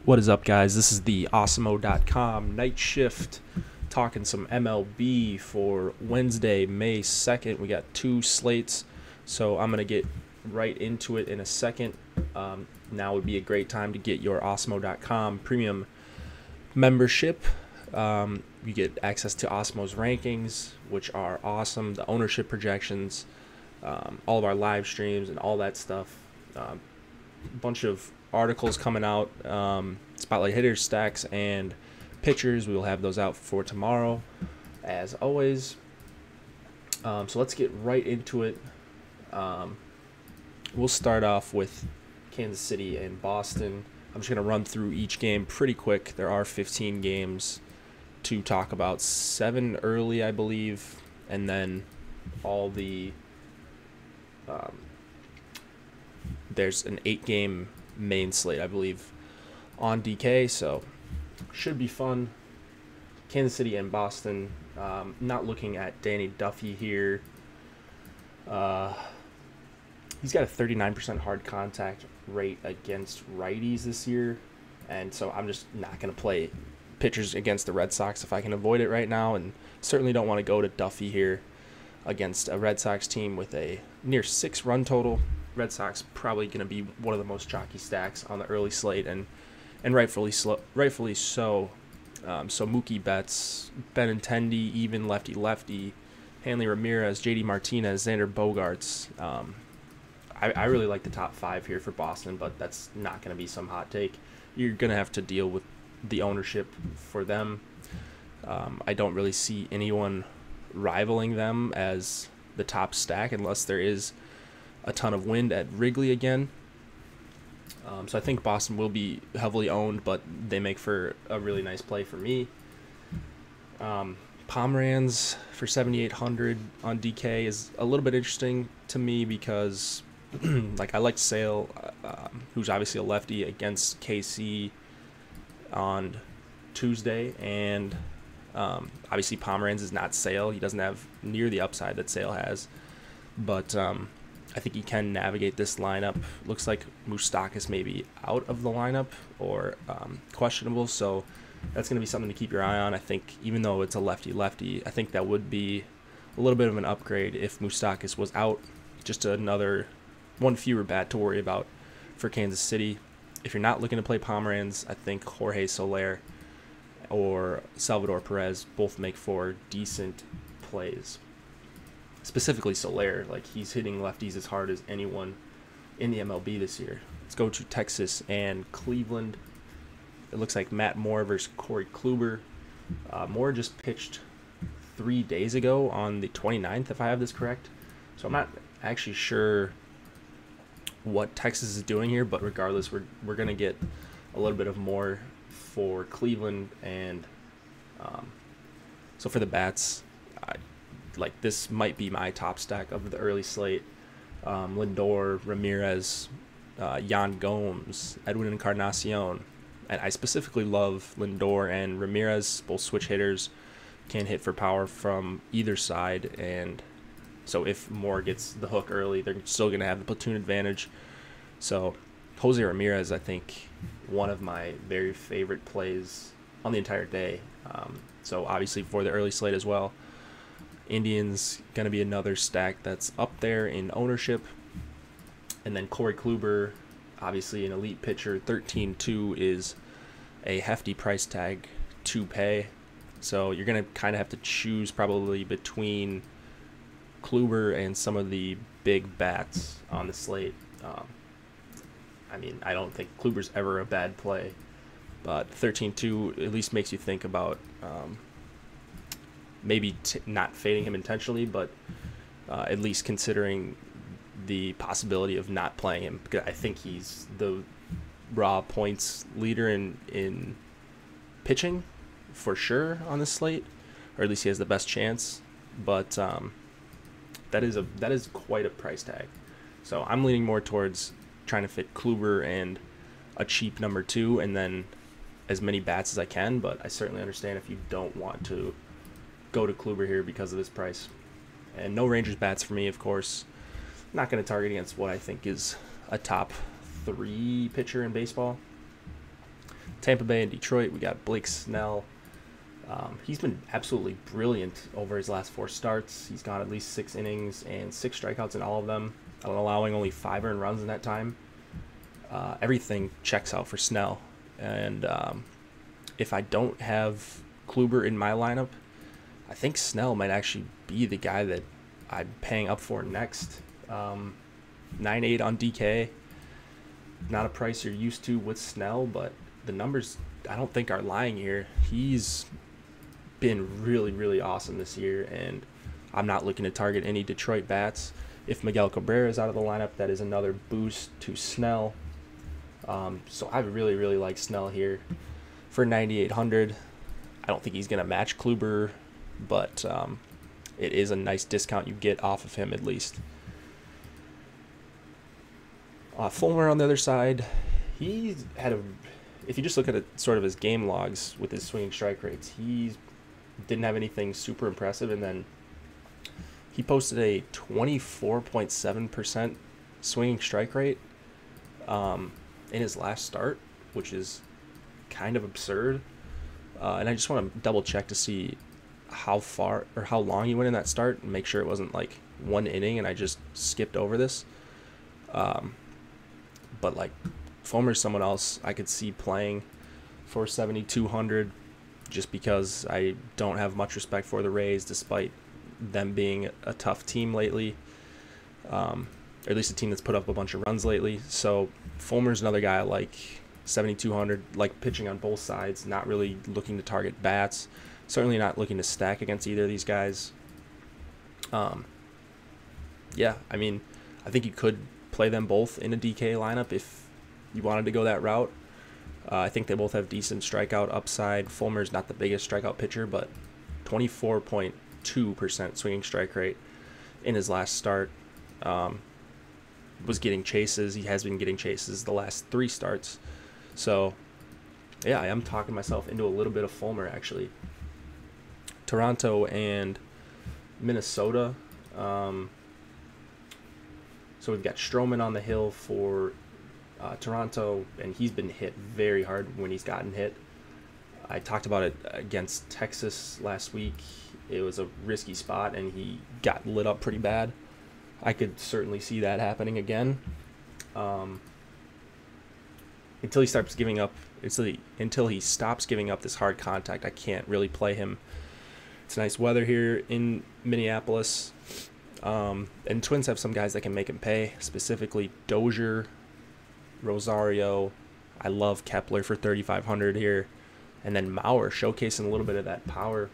What is up, guys? This is the Awesemo.com night shift, talking some MLB for Wednesday, May 2nd. We got two slates, so I'm going to get right into it in a second. Now would be a great time to get your Awesemo.com premium membership. You get access to Awesemo's rankings, which are awesome, the ownership projections, all of our live streams and all that stuff. A bunch of articles coming out, spotlight hitters, stacks, and pitchers. We will have those out for tomorrow, as always. So let's get right into it. We'll start off with Kansas City and Boston. I'm just going to run through each game pretty quick. There are 15 games to talk about, 7 early, I believe, and then all the there's an 8-game main slate, I believe, on DK, so should be fun. Kansas City and Boston. Not looking at Danny Duffy here. He's got a 39% hard contact rate against righties this year, and so I'm just not going to play pitchers against the Red Sox if I can avoid it right now, and certainly don't want to go to Duffy here against a Red Sox team with a near 6-run total. Red Sox probably going to be one of the most chalky stacks on the early slate, and rightfully so. So Mookie Betts, Benintendi, even lefty, Hanley Ramirez, JD Martinez, Xander Bogaerts. I really like the top 5 here for Boston, but that's not going to be some hot take. You're going to have to deal with the ownership for them. I don't really see anyone rivaling them as the top stack unless there is a ton of wind at Wrigley again. So I think Boston will be heavily owned, but they make for a really nice play for me. Pomeranz for 7,800 on DK is a little bit interesting to me because like I like Sale, who's obviously a lefty, against KC on Tuesday, and obviously Pomeranz is not Sale. He doesn't have near the upside that Sale has, but I think he can navigate this lineup. Looks like Moustakas may be out of the lineup or questionable, so that's going to be something to keep your eye on. I think even though it's a lefty, I think that would be a little bit of an upgrade if Moustakas was out. Just another one fewer bat to worry about for Kansas City. If you're not looking to play Pomeranz, I think Jorge Soler or Salvador Perez both make for decent plays. Specifically Soler, like he's hitting lefties as hard as anyone in the MLB this year. Let's go to Texas and Cleveland. It looks like Matt Moore versus Corey Kluber. Moore just pitched 3 days ago on the 29th, if I have this correct. So I'm not actually sure what Texas is doing here, but regardless, we're going to get a little bit of Moore for Cleveland. And so for the bats, like this might be my top stack of the early slate. Lindor, Ramirez, Yan Gomes, Edwin Encarnacion. And I specifically love Lindor and Ramirez, both switch hitters, can hit for power from either side. And so if Moore gets the hook early, they're still going to have the platoon advantage. So Jose Ramirez, I think, one of my very favorite plays on the entire day. So obviously for the early slate as well. Indians going to be another stack that's up there in ownership. And then Corey Kluber, obviously an elite pitcher. 13-2 is a hefty price tag to pay. So you're going to kind of have to choose probably between Kluber and some of the big bats on the slate. I mean, I don't think Kluber's ever a bad play, but 13-2 at least makes you think about maybe not fading him intentionally, but at least considering the possibility of not playing him, because I think he's the raw points leader in pitching for sure on this slate, or at least he has the best chance. But that is quite a price tag. So I'm leaning more towards trying to fit Kluber and a cheap number 2, and then as many bats as I can. But I certainly understand if you don't want to go to Kluber here because of this price. And no Rangers bats for me, of course. Not going to target against what I think is a top 3 pitcher in baseball. Tampa Bay and Detroit, we got Blake Snell. He's been absolutely brilliant over his last 4 starts. He's gone at least 6 innings and 6 strikeouts in all of them, allowing only 5 earned runs in that time. Everything checks out for Snell. And if I don't have Kluber in my lineup, I think Snell might actually be the guy that I'm paying up for next. 9.8 on DK. Not a price you're used to with Snell, but the numbers I don't think are lying here. He's been really, really awesome this year, and I'm not looking to target any Detroit bats. If Miguel Cabrera is out of the lineup, that is another boost to Snell. So I really, really like Snell here for 9,800. I don't think he's going to match Kluber, but it is a nice discount you get off of him at least. Fulmer on the other side, he's had a... If you just look at sort of his game logs with his swinging strike rates, he didn't have anything super impressive, and then he posted a 24.7% swinging strike rate in his last start, which is kind of absurd. And I just want to double check to see how far or how long he went in that start and make sure it wasn't like 1 inning and I just skipped over this. But like Fulmer's someone else I could see playing for 7,200 just because I don't have much respect for the Rays despite them being a tough team lately, or at least a team that's put up a bunch of runs lately. So Fulmer's another guy I like, 7,200, like pitching on both sides, not really looking to target bats, certainly not looking to stack against either of these guys. Yeah, I mean, I think you could play them both in a DK lineup if you wanted to go that route. I think they both have decent strikeout upside. Fulmer's not the biggest strikeout pitcher, but 24.2% swinging strike rate in his last start. Was getting chases. He has been getting chases the last 3 starts. So, yeah, I am talking myself into a little bit of Fulmer, actually. Toronto and Minnesota. So we've got Stroman on the hill for Toronto, and he's been hit very hard when he's gotten hit. I talked about it against Texas last week. It was a risky spot, and he got lit up pretty bad. I could certainly see that happening again. Until he stops giving up this hard contact, I can't really play him. It's nice weather here in Minneapolis. And Twins have some guys that can make him pay, specifically Dozier, Rosario. I love Kepler for 3,500 here. And then Mauer showcasing a little bit of that power.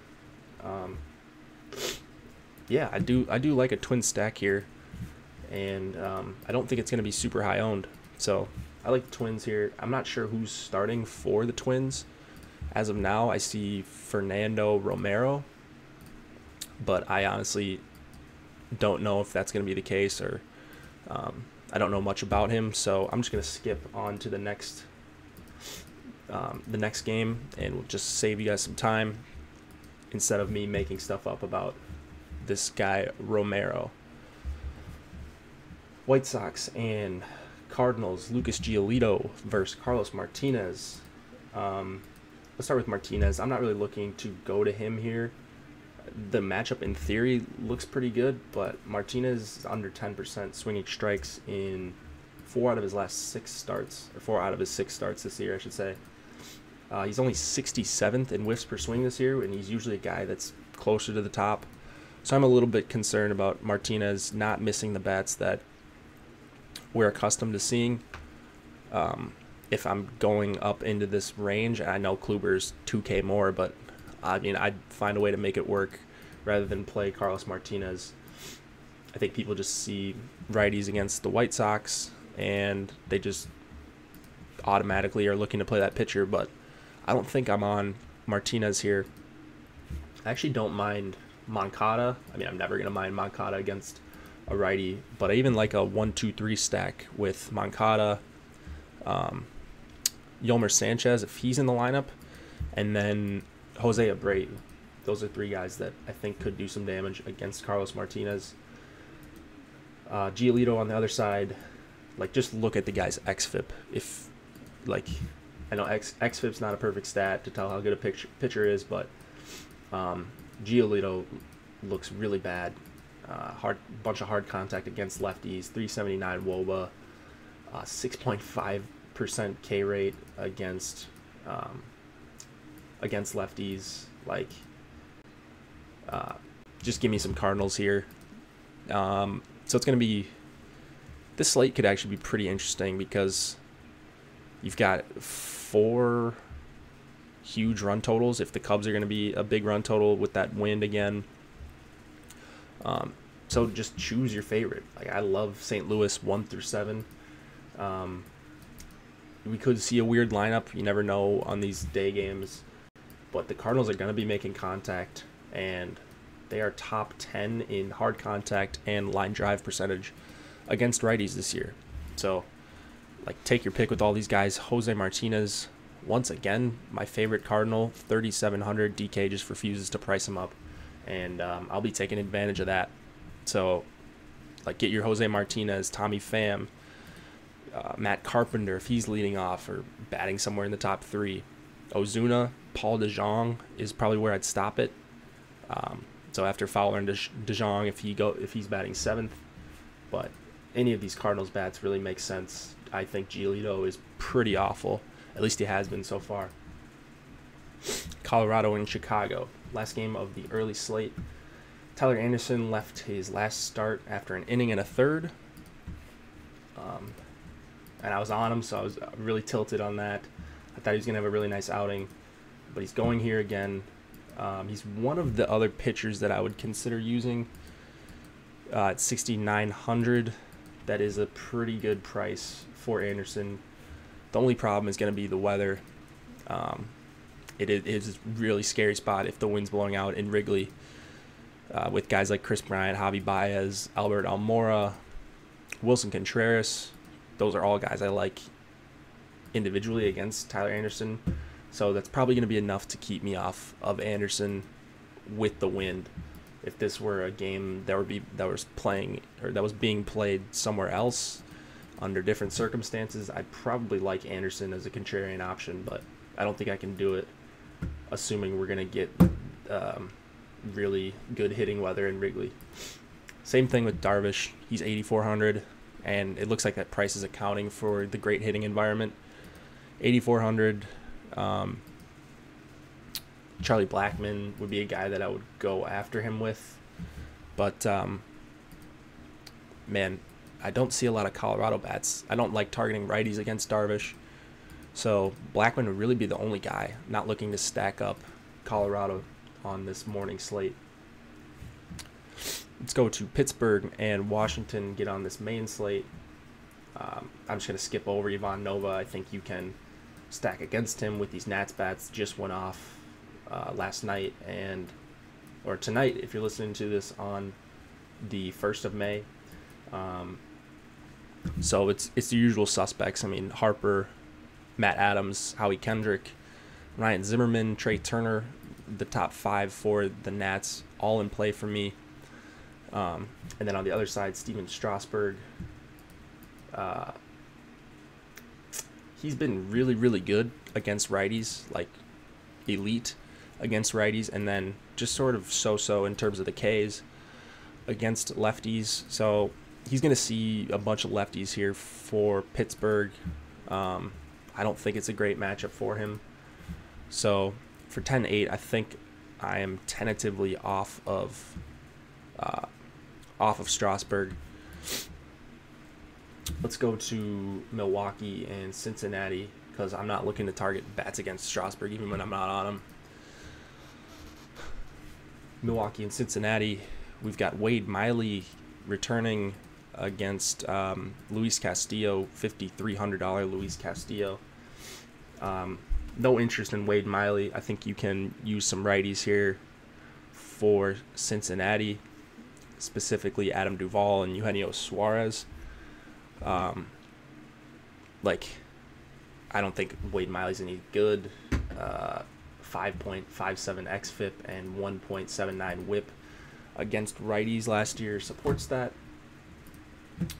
Yeah, I do like a Twin stack here. And I don't think it's going to be super high owned. So I like the Twins here. I'm not sure who's starting for the Twins. As of now, I see Fernando Romero. But I honestly don't know if that's going to be the case, or I don't know much about him. So I'm just going to skip on to the next game, and we'll just save you guys some time instead of me making stuff up about this guy Romero. White Sox and Cardinals, Lucas Giolito versus Carlos Martinez. Let's start with Martinez. I'm not really looking to go to him here. The matchup in theory looks pretty good, but Martinez is under 10% swinging strikes in 4 out of his last 6 starts, or 4 out of his 6 starts this year, I should say. He's only 67th in whiffs per swing this year, and he's usually a guy that's closer to the top. So I'm a little bit concerned about Martinez not missing the bats that we're accustomed to seeing. If I'm going up into this range, I know Kluber's 2K more, but I mean, I'd find a way to make it work rather than play Carlos Martinez. I think people just see righties against the White Sox, and they just automatically are looking to play that pitcher, but I don't think I'm on Martinez here. I actually don't mind Moncada. I mean, I'm never going to mind Moncada against a righty, but I even like a 1-2-3 stack with Moncada, Yolmer Sanchez if he's in the lineup, and then Jose Abreu. Those are 3 guys that I think could do some damage against Carlos Martinez. Giolito on the other side, like, just look at the guy's xFIP. If, like, I know xFIP's not a perfect stat to tell how good a pitcher is, but Giolito looks really bad. Bunch of hard contact against lefties. 379 WOBA, 6.5% K rate against lefties. Like, just give me some Cardinals here. So it's going to be, this slate could actually be pretty interesting because you've got 4 huge run totals. If the Cubs are going to be a big run total with that wind again. So just choose your favorite. Like, I love St. Louis 1 through 7. We could see a weird lineup. You never know on these day games. But the Cardinals are going to be making contact, and they are top 10 in hard contact and line drive percentage against righties this year. So, like, take your pick with all these guys. Jose Martinez, once again, my favorite Cardinal, 3,700. DK just refuses to price him up, and I'll be taking advantage of that. So, like, get your Jose Martinez, Tommy Pham, Matt Carpenter if he's leading off or batting somewhere in the top 3. Ozuna, Paul DeJong is probably where I'd stop it. So after Fowler and DeJong, if he's batting 7th, but any of these Cardinals bats really makes sense. I think Giolito is pretty awful. At least he has been so far. Colorado and Chicago. Last game of the early slate. Tyler Anderson left his last start after an inning and a third. And I was on him, so I was really tilted on that. I thought he was going to have a really nice outing. But he's going here again. He's one of the other pitchers that I would consider using. At 6,900, that is a pretty good price for Anderson. The only problem is going to be the weather. It is a really scary spot if the wind's blowing out in Wrigley, with guys like Chris Bryant, Javi Baez, Albert Almora, Wilson Contreras. Those are all guys I like individually against Tyler Anderson. So that's probably going to be enough to keep me off of Anderson with the wind. If this were a game that was being played somewhere else under different circumstances, I'd probably like Anderson as a contrarian option, but I don't think I can do it, assuming we're going to get really good hitting weather in Wrigley. Same thing with Darvish. He's 8,400, and it looks like that price is accounting for the great hitting environment. 8,400. Charlie Blackmon would be a guy that I would go after him with, but man, I don't see a lot of Colorado bats. I don't like targeting righties against Darvish, so Blackmon would really be the only guy not looking to stack up Colorado on this morning slate. Let's go to Pittsburgh and Washington, get on this main slate. I'm just going to skip over Ivan Nova. I think you can stack against him with these Nats bats. Just went off last night or tonight if you're listening to this on the 1st of May. So it's the usual suspects. I mean, Harper, Matt Adams, Howie Kendrick, Ryan Zimmerman, Trey Turner, the top 5 for the Nats, all in play for me. And then on the other side, Steven Strasburg. He's been really, really good against righties, like elite against righties, and then just sort of so-so in terms of the Ks against lefties. So he's going to see a bunch of lefties here for Pittsburgh. I don't think it's a great matchup for him. So for 10-8, I think I am tentatively off of Strasburg. Let's go to Milwaukee and Cincinnati, because I'm not looking to target bats against Strasburg even when I'm not on them. Milwaukee and Cincinnati, we've got Wade Miley returning against Luis Castillo, $5,300 Luis Castillo. No interest in Wade Miley. I think you can use some righties here for Cincinnati, specifically Adam Duvall and Eugenio Suarez. I don't think Wade Miley's any good. 5.57 xFIP and 1.79 WHIP against righties last year supports that.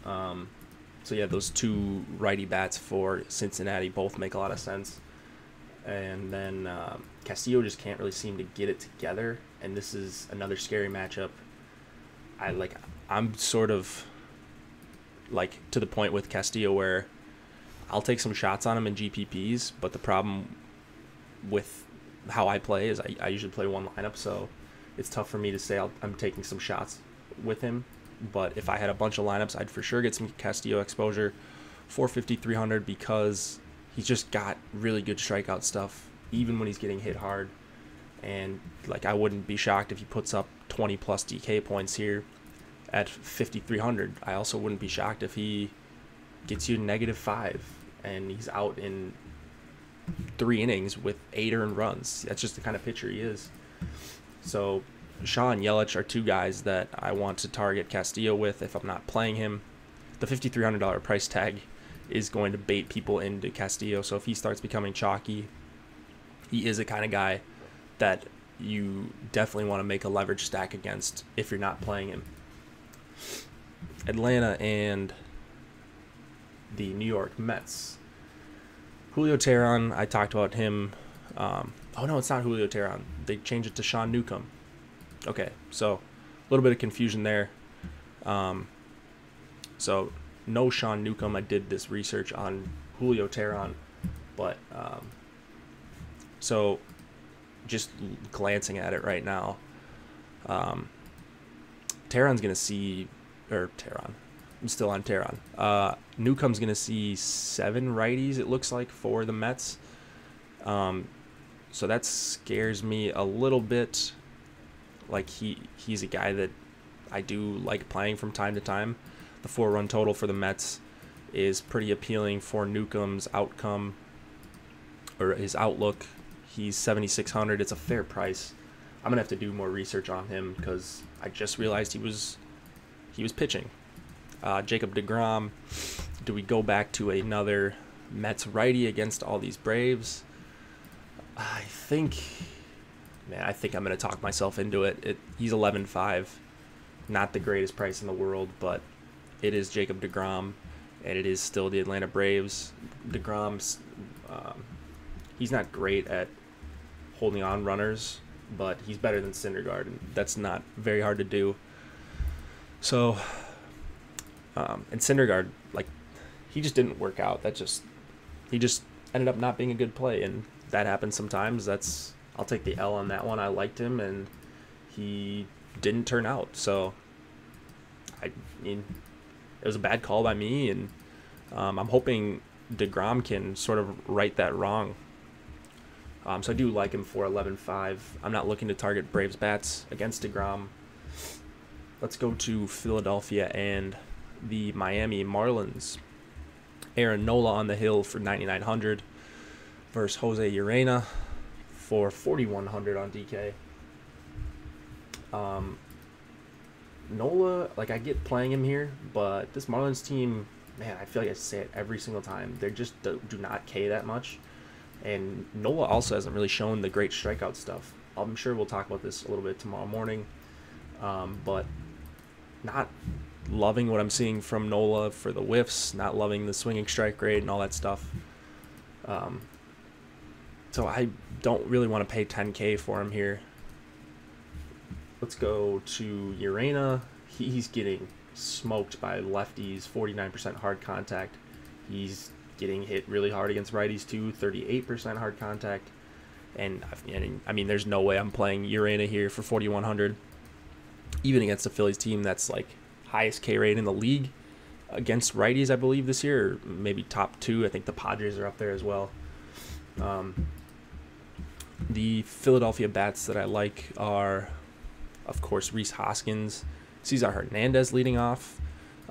So yeah, those two righty bats for Cincinnati both make a lot of sense. And then Castillo just can't really seem to get it together. And this is another scary matchup. I'm sort of like to the point with Castillo where I'll take some shots on him in GPPs, but the problem with how I play is I usually play one lineup, so it's tough for me to say I'm taking some shots with him. But if I had a bunch of lineups, I'd for sure get some Castillo exposure, 450, 300, because he's just got really good strikeout stuff, even when he's getting hit hard. And like, I wouldn't be shocked if he puts up 20 plus DK points here at 5,300. I also wouldn't be shocked if he gets you -5 and he's out in 3 innings with 8 earned runs. That's just the kind of pitcher he is. So Shaw and Yelich are 2 guys that I want to target Castillo with if I'm not playing him. The $5,300 price tag is going to bait people into Castillo, so if he starts becoming chalky, he is a kind of guy that you definitely want to make a leverage stack against if you're not playing him. Atlanta and the New York Mets. Julio Teheran, I talked about him. Oh no, it's not Julio Teheran. They changed it to Sean Newcomb. Okay, so a little bit of confusion there. So no Sean Newcomb. I did this research on Julio Teheran, but so just glancing at it right now, Teheran's gonna see, or Teheran, I'm still on Teheran. Newcomb's gonna see 7 righties, it looks like, for the Mets. So that scares me a little bit. Like, he's a guy that I do like playing from time to time. The 4-run total for the Mets is pretty appealing for Newcomb's outcome, or his outlook. He's 7,600. It's a fair price. I'm gonna have to do more research on him because I just realized he was pitching. Jacob deGrom. Do we go back to another Mets righty against all these Braves? I think I'm gonna talk myself into it. He's 11.5. Not the greatest price in the world, but it is Jacob deGrom, and it is still the Atlanta Braves. deGrom's he's not great at holding on runners, but he's better than Syndergaard, and that's not very hard to do. So, and Syndergaard, like, he just didn't work out. He just ended up not being a good play, and that happens sometimes. I'll take the L on that one. I liked him, and he didn't turn out. So, I mean, it was a bad call by me, and I'm hoping deGrom can sort of right that wrong. So I do like him for 11.5. I'm not looking to target Braves bats against deGrom. Let's go to Philadelphia and the Miami Marlins. Aaron Nola on the hill for 9,900 versus Jose Urena for 4,100 on DK. Nola, like, I get playing him here, but this Marlins team, man, I feel like I say it every single time. They just do not K that much. And Nola also hasn't really shown the great strikeout stuff. I'm sure we'll talk about this a little bit tomorrow morning. But not loving what I'm seeing from Nola for the whiffs, not loving the swinging strike rate and all that stuff. So I don't really want to pay 10K for him here. Let's go to Urena. He's getting smoked by lefties, 49% hard contact. He's getting hit really hard against righties too, 38% hard contact. And I mean, there's no way I'm playing Urena here for 4,100, even against a Phillies team that's like highest K rate in the league against righties, I believe, this year, or maybe top 2. I think the Padres are up there as well. The Philadelphia bats that I like are, of course, Rhys Hoskins, Cesar Hernandez leading off,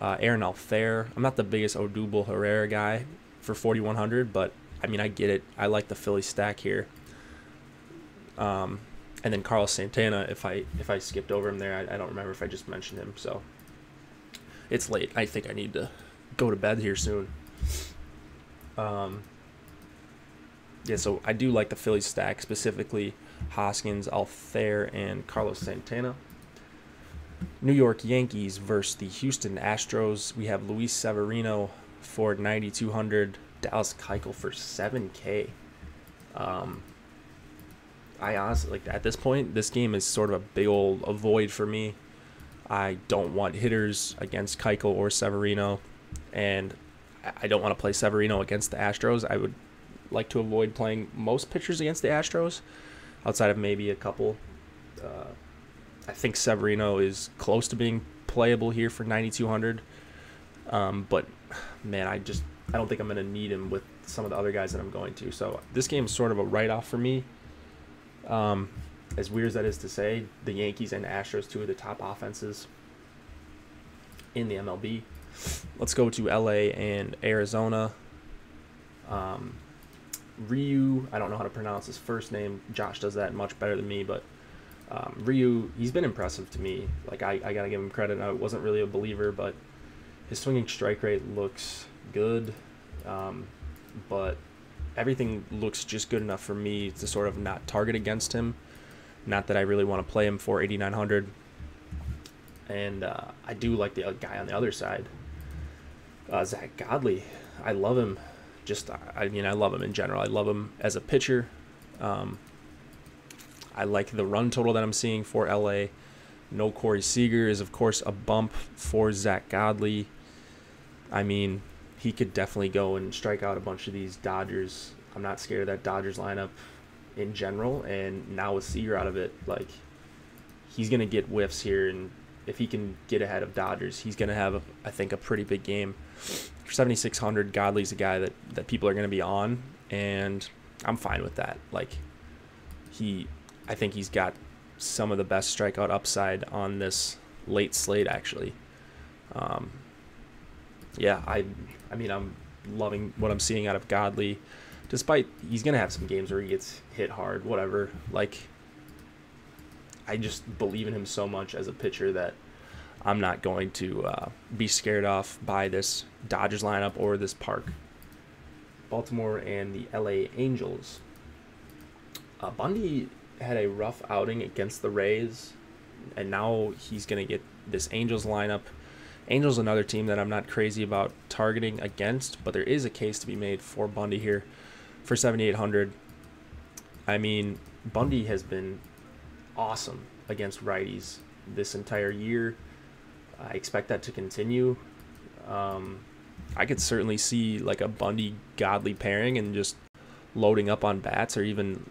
Aaron Alfair. I'm not the biggest Odubel Herrera guy for 4,100, but I mean, I get it. I like the Philly stack here. And then Carlos Santana, if I skipped over him there, I don't remember if I just mentioned him. So it's late. I think I need to go to bed here soon. Yeah, so I do like the Philly stack, specifically Hoskins, Alfair, and Carlos Santana. New York Yankees versus the Houston Astros. We have Luis Severino for 9,200, Dallas Keuchel for 7K. I honestly, like, at this point, this game is sort of a big old avoid for me. I don't want hitters against Keuchel or Severino, and I don't want to play Severino against the Astros. I would like to avoid playing most pitchers against the Astros, outside of maybe a couple. I think Severino is close to being playable here for 9,200, but man, I don't think I'm going to need him with some of the other guys that I'm going to. So this game is sort of a write-off for me. As weird as that is to say, the Yankees and Astros, two of the top offenses in the MLB. Let's go to LA and Arizona. Ryu, I don't know how to pronounce his first name. Josh does that much better than me, but Ryu, he's been impressive to me. Like, I got to give him credit. I wasn't really a believer, but his swinging strike rate looks good. But everything looks just good enough for me to sort of not target against him. Not that I really want to play him for 8,900. And I do like the guy on the other side, Zach Godley. I love him. I love him in general. I love him as a pitcher. I like the run total that I'm seeing for LA. No Corey Seager is, of course, a bump for Zach Godley. I mean, he could definitely go and strike out a bunch of these Dodgers. I'm not scared of that Dodgers lineup in general, and now with Seager out of it, like, he's going to get whiffs here, and if he can get ahead of Dodgers, he's going to have, I think, a pretty big game. For 7,600, Godley's a guy that people are going to be on, and I'm fine with that. Like, I think he's got some of the best strikeout upside on this late slate, actually. I'm loving what I'm seeing out of Godley, despite he's going to have some games where he gets hit hard, whatever. Like, I just believe in him so much as a pitcher that I'm not going to be scared off by this Dodgers lineup or this park. Baltimore and the LA Angels. Bundy had a rough outing against the Rays, and now he's going to get this Angels lineup. Angels, another team that I'm not crazy about targeting against, but there is a case to be made for Bundy here for 7,800. I mean, Bundy has been awesome against righties this entire year. I expect that to continue. I could certainly see like a Bundy Godley pairing and just loading up on bats, or even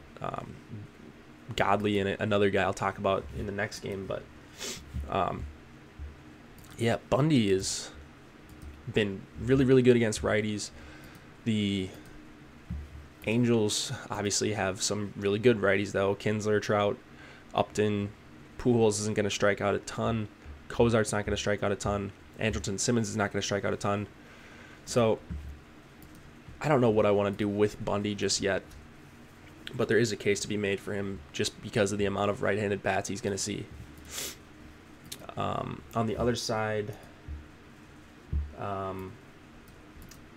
Godley and another guy I'll talk about in the next game. But Bundy has been really, really good against righties. The Angels obviously have some really good righties, though. Kinsler, Trout, Upton, Pujols isn't going to strike out a ton. Cozart's not going to strike out a ton. Andrelton Simmons is not going to strike out a ton. So I don't know what I want to do with Bundy just yet, but there is a case to be made for him just because of the amount of right-handed bats he's going to see. On the other side,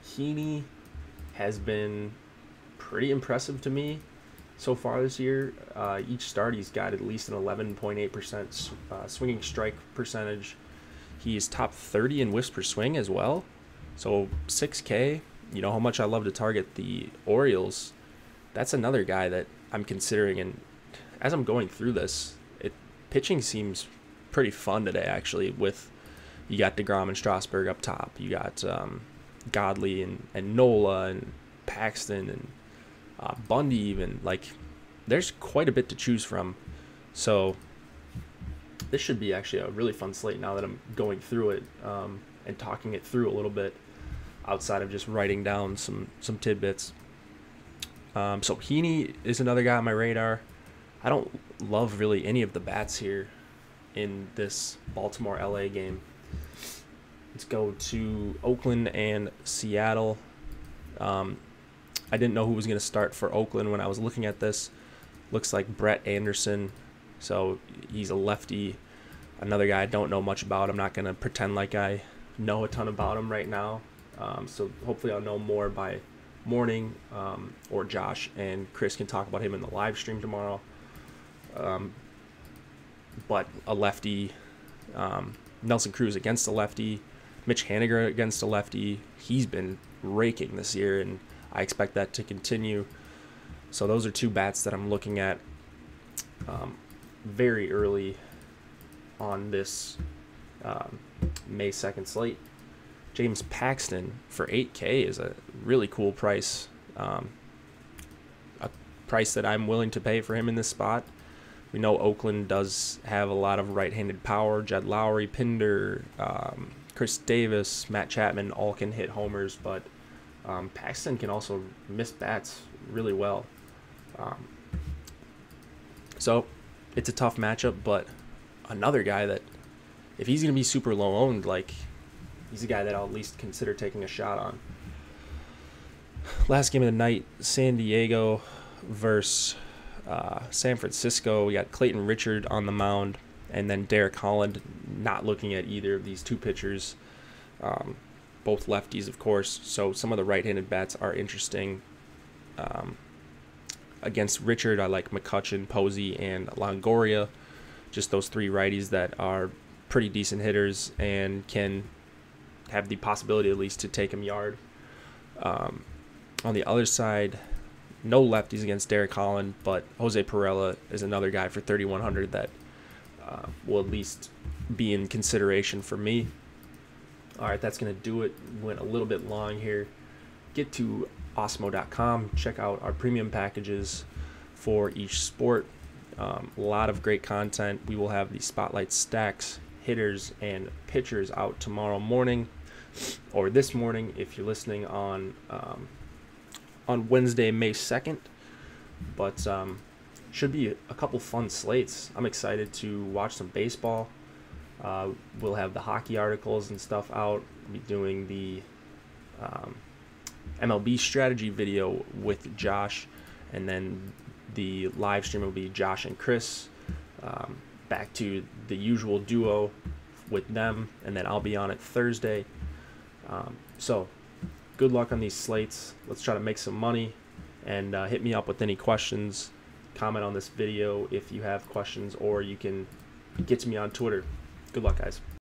Heaney has been pretty impressive to me so far this year. Each start he's got at least an 11.8% swinging strike percentage. He is top 30 in whiffs per swing as well. So 6K, you know how much I love to target the Orioles. That's another guy that I'm considering, and as I'm going through this, pitching seems pretty fun today, actually. With you got DeGrom and Strasburg up top, you got Godley and Nola and Paxton and Bundy even. Like, there's quite a bit to choose from. So this should be actually a really fun slate now that I'm going through it and talking it through a little bit outside of just writing down some tidbits. So Heaney is another guy on my radar. I don't love really any of the bats here in this Baltimore-LA game. Let's go to Oakland and Seattle. I didn't know who was going to start for Oakland when I was looking at this. Looks like Brett Anderson. So he's a lefty. Another guy I don't know much about. I'm not going to pretend like I know a ton about him right now. So hopefully I'll know more by morning, or Josh and Chris can talk about him in the live stream tomorrow. But a lefty, Nelson Cruz against a lefty, Mitch Haniger against a lefty. He's been raking this year, and I expect that to continue. So those are two bats that I'm looking at very early on this May 2nd slate. James Paxton for $8K is a really cool price. A price that I'm willing to pay for him in this spot. We know Oakland does have a lot of right-handed power. Jed Lowry, Pinder, Chris Davis, Matt Chapman all can hit homers, but Paxton can also miss bats really well. So it's a tough matchup, but another guy that, if he's going to be super low owned, like, he's a guy that I'll at least consider taking a shot on. Last game of the night, San Diego versus San Francisco. We got Clayton Richard on the mound, and then Derek Holland. Not looking at either of these two pitchers. Both lefties, of course, so some of the right-handed bats are interesting. Against Richard, I like McCutchen, Posey, and Longoria. Just those three righties that are pretty decent hitters and can have the possibility at least to take him yard. On the other side, no lefties against Derek Holland, but Jose Perella is another guy for 3,100 that will at least be in consideration for me. All right, that's going to do it. Went a little bit long here. Get to Osmo.com. Check out our premium packages for each sport. A lot of great content. We will have the spotlight stacks, hitters, and pitchers out tomorrow morning, or this morning if you're listening on Wednesday, May 2nd. But should be a couple fun slates. I'm excited to watch some baseball. We'll have the hockey articles and stuff out. We'll be doing the MLB strategy video with Josh, and then the live stream will be Josh and Chris. Back to the usual duo with them, and then I'll be on it Thursday. So good luck on these slates. Let's try to make some money, and hit me up with any questions. Comment on this video if you have questions, or you can get to me on Twitter. Good luck, guys.